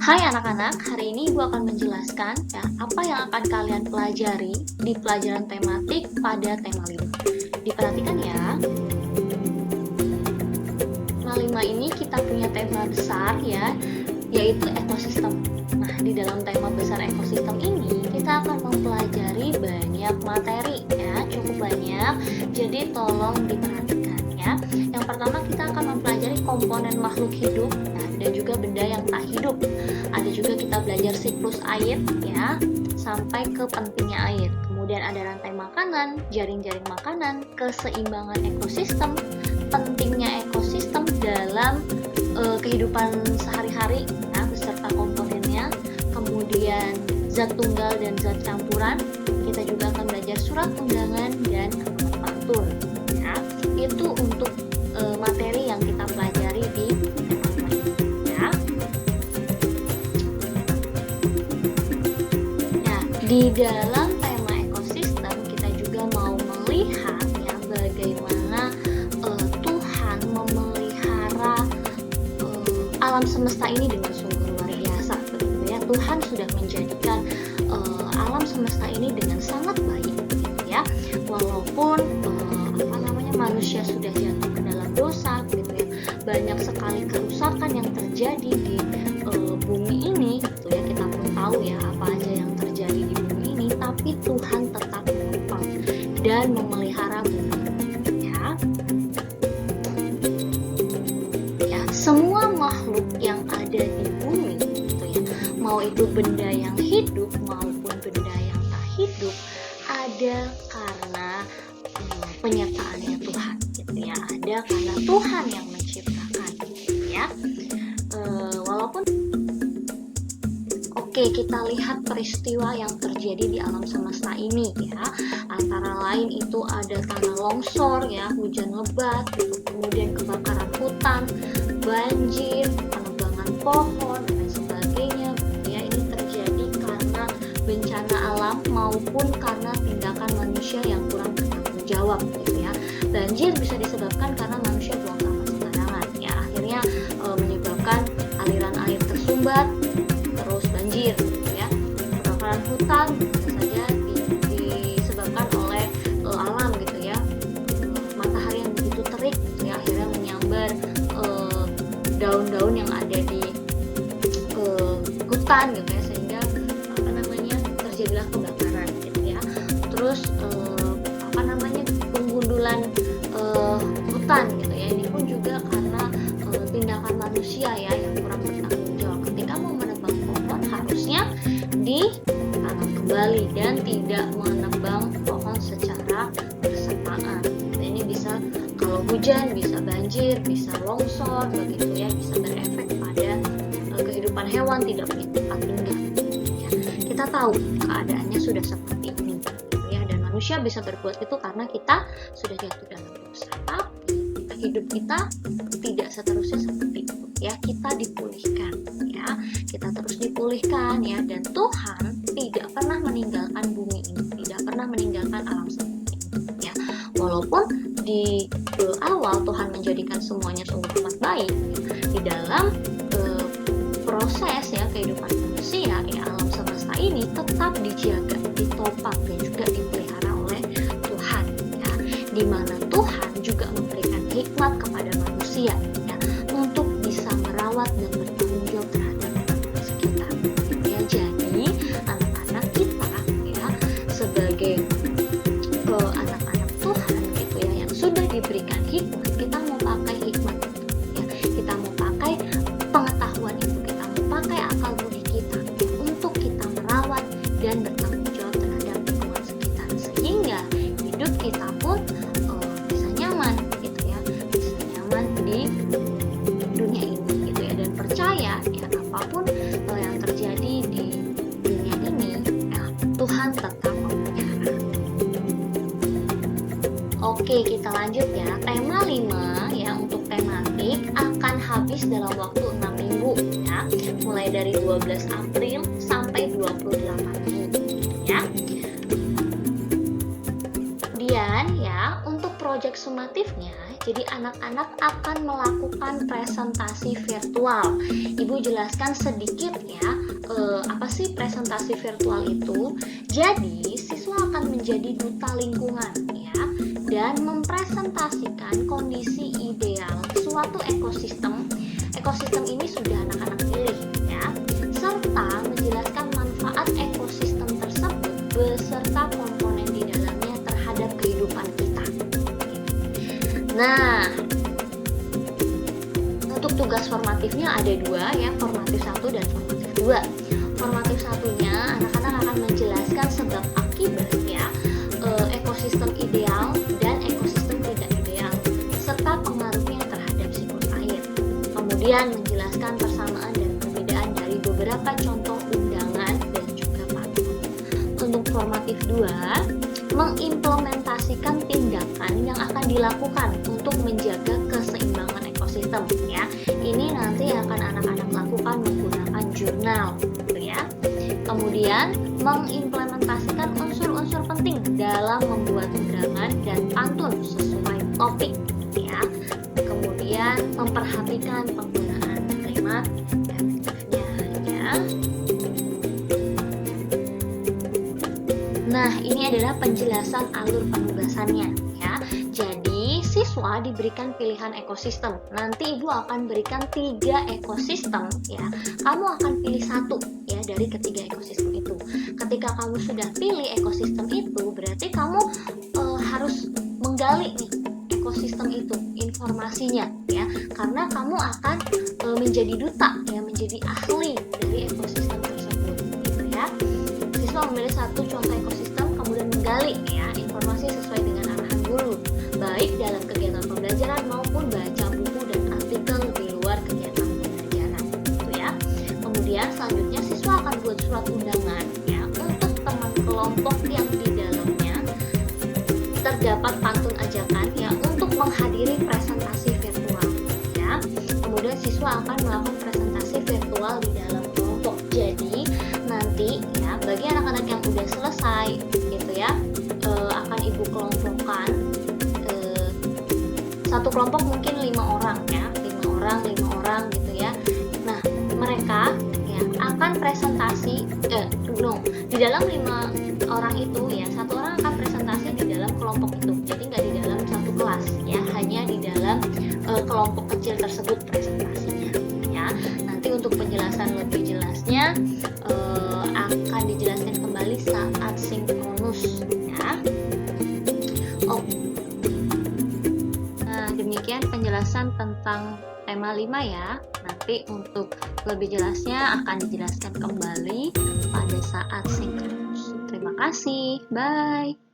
Hai anak-anak, hari ini Ibu akan menjelaskan ya apa yang akan kalian pelajari di pelajaran tematik pada tema 5. Diperhatikan ya. Tema 5 ini kita punya tema besar ya, yaitu ekosistem. Nah, di dalam tema besar ekosistem ini kita akan mempelajari banyak materi ya, cukup banyak. Jadi tolong diperhatikan ya. Yang pertama kita akan mempelajari komponen makhluk hidup dan juga benda yang tak hidup. Ada juga kita belajar siklus air ya, sampai ke pentingnya air. Kemudian ada rantai makanan, jaring-jaring makanan, keseimbangan ekosistem, pentingnya ekosistem dalam kehidupan sehari-hari ya, beserta komponennya. Kemudian zat tunggal dan zat campuran. Kita juga akan belajar surat undangan dan mantul ya. Itu untuk materi yang kita pelajari di Di dalam tema ekosistem kita juga mau melihat ya bagaimana Tuhan memelihara alam semesta ini dengan sungguh luar biasa, begitu ya. Tuhan sudah menjadikan alam semesta ini dengan sangat baik, gitu ya. Walaupun manusia sudah jatuh ke dalam dosa, gitu ya. Banyak sekali kerusakan yang terjadi di bumi ini, gitu ya. Kita pun tahu ya apa aja yang terjadi di bumi ini, tapi Tuhan tetap menopang dan memelihara bumi ya. Ya, semua makhluk yang ada di bumi gitu ya, mau itu benda yang hidup maupun benda yang tak hidup, ada karena penyertaannya Tuhan gitu ya, ada karena Tuhan yang menciptakan gitu ya. Walaupun Oke, kita lihat peristiwa yang terjadi di alam semesta ini ya. Antara lain itu ada tanah longsor ya, hujan lebat, kemudian kebakaran hutan, banjir, penebangan pohon dan sebagainya. Ya, ini terjadi karena bencana alam maupun karena tindakan manusia yang kurang bertanggung jawab gitu ya. Banjir bisa disebabkan karena manusia buang sampah sembarangan ya. Akhirnya menyebabkan aliran air tersumbat, terus banjir gitu ya. Kebakaran hutan bisa saja disebabkan oleh alam gitu ya. Matahari yang begitu terik gitu ya, akhirnya menyambar daun-daun yang ada di hutan gitu ya, sehingga terjadilah kebakaran gitu ya. Terus penggundulan hutan gitu ya, ini pun juga karena tindakan manusia ya yang kurang bertanggung jawab. Ketika mau menebang pohon harusnya ditanam kembali dan tidak menebang pohon secara bersamaan. Ini bisa kalau hujan bisa banjir, bisa longsor begitu ya, bisa berefek pada kehidupan hewan tidak punya tempat tinggal ya. Kita tahu keadaannya sudah seperti ini ya, dan manusia bisa berbuat itu karena kita sudah jatuh dalam dosa. Tapi hidup kita tidak seterusnya seperti itu ya, kita dipulihkan ya, kita terus dipulihkan ya, dan Tuhan tidak pernah meninggalkan bumi ini, tidak pernah meninggalkan alam semesta ini ya. Walaupun di awal Tuhan menjadikan semuanya sungguh amat baik ya, di dalam proses ya kehidupan manusia ya, alam semesta ini tetap dijaga, ditopang dan juga dipelihara oleh Tuhan ya, di mana Tuhan juga memberikan hikmat kepada manusia ya, untuk bisa merawat dan bertanggung jawab terhadap sekitar ya. Jadi anak-anak kita ya sebagai anak-anak Tuhan gitu ya, yang sudah diberikan hikmat, kita mau pakai hikmat ya, kita mau pakai pengetahuan itu, kita mau pakai akal budi kita ya, untuk kita merawat dan bertanggung jawab terhadap lingkungan sekitar, sehingga hidup kita pun bisa nyaman gitu ya, bisa nyaman di dunia ini gitu ya, dan percaya ya apapun yang terjadi di dunia ini ya, Tuhan tetap memelihara. Oke, kita lanjut ya. Tema 5 ya untuk tematik akan habis dalam waktu 6 minggu ya, mulai dari 12 April sampai 28 Mei ya. Kemudian ya untuk proyek proyek sumatifnya, jadi anak-anak akan melakukan presentasi virtual. Ibu jelaskan sedikit ya, apa sih presentasi virtual itu? Jadi, siswa akan menjadi duta lingkungan ya, dan mempresentasikan kondisi ideal suatu ekosistem. Ekosistem ini sudah anak-anak pilih ya, serta menjelaskan manfaat ekosistem tersebut beserta komponen di dalamnya terhadap kehidupan kita. Nah, untuk tugas formatifnya ada dua ya, formatif 1 dan formatif 2. Formatif satunya anak-anak akan menjelaskan sebab akibat ya, ekosistem ideal dan ekosistem tidak ideal, serta pengaruhnya terhadap siklus air. Kemudian menjelaskan persamaan dan perbedaan dari beberapa contoh undangan dan juga pantun. Untuk formatif 2, mengimplementasikan tindakan yang akan dilakukan untuk menjaga keseimbangan ekosistem ya. Ini nanti akan anak-anak lakukan menggunakan jurnal gitu ya. Kemudian mengimplementasikan unsur-unsur penting dalam membuat undangan dan pantun sesuai topik ya. Kemudian memperhatikan penggunaan kalimat efektifnya ya. Nah, ini adalah penjelasan alur penugasannya ya. Jadi, siswa diberikan pilihan ekosistem. Nanti Ibu akan berikan 3 ekosistem ya. Kamu akan pilih satu ya dari ketiga ekosistem itu. Ketika kamu sudah pilih ekosistem itu, berarti kamu harus menggali nih ekosistem itu, informasinya ya. Karena kamu akan menjadi duta ya, menjadi ahli dari ekosistem tersebut gitu ya. Siswa memilih satu contoh ekosistem, kemudian menggali ya informasi sesuai dengan arahan guru, baik dalam kegiatan pembelajaran maupun baca buku dan artikel di luar kegiatan pembelajaran, gitu ya. Kemudian selanjutnya siswa akan buat surat undangan ya untuk teman kelompok yang di dalamnya terdapat pantun ajakan ya untuk menghadiri presentasi virtual ya. Kemudian siswa akan melakukan presentasi virtual di dalam kelompok. Jadi nanti ya bagi anak-anak yang udah selesai gitu ya, akan Ibu kelompokkan, satu kelompok mungkin 5 orang ya, 5 orang gitu ya. Nah, mereka ya akan presentasi di dalam 5 orang itu ya, satu orang akan presentasi di dalam kelompok itu. Jadi nggak di dalam satu kelas ya, hanya di dalam kelompok kecil tersebut presentasinya ya. Nanti untuk penjelasan lebih jelasnya akan dijelaskan kembali saat sinkronus ya. Nah, demikian penjelasan tentang tema 5 ya. Nanti untuk lebih jelasnya akan dijelaskan kembali pada saat sinkronus. Terima kasih. Bye.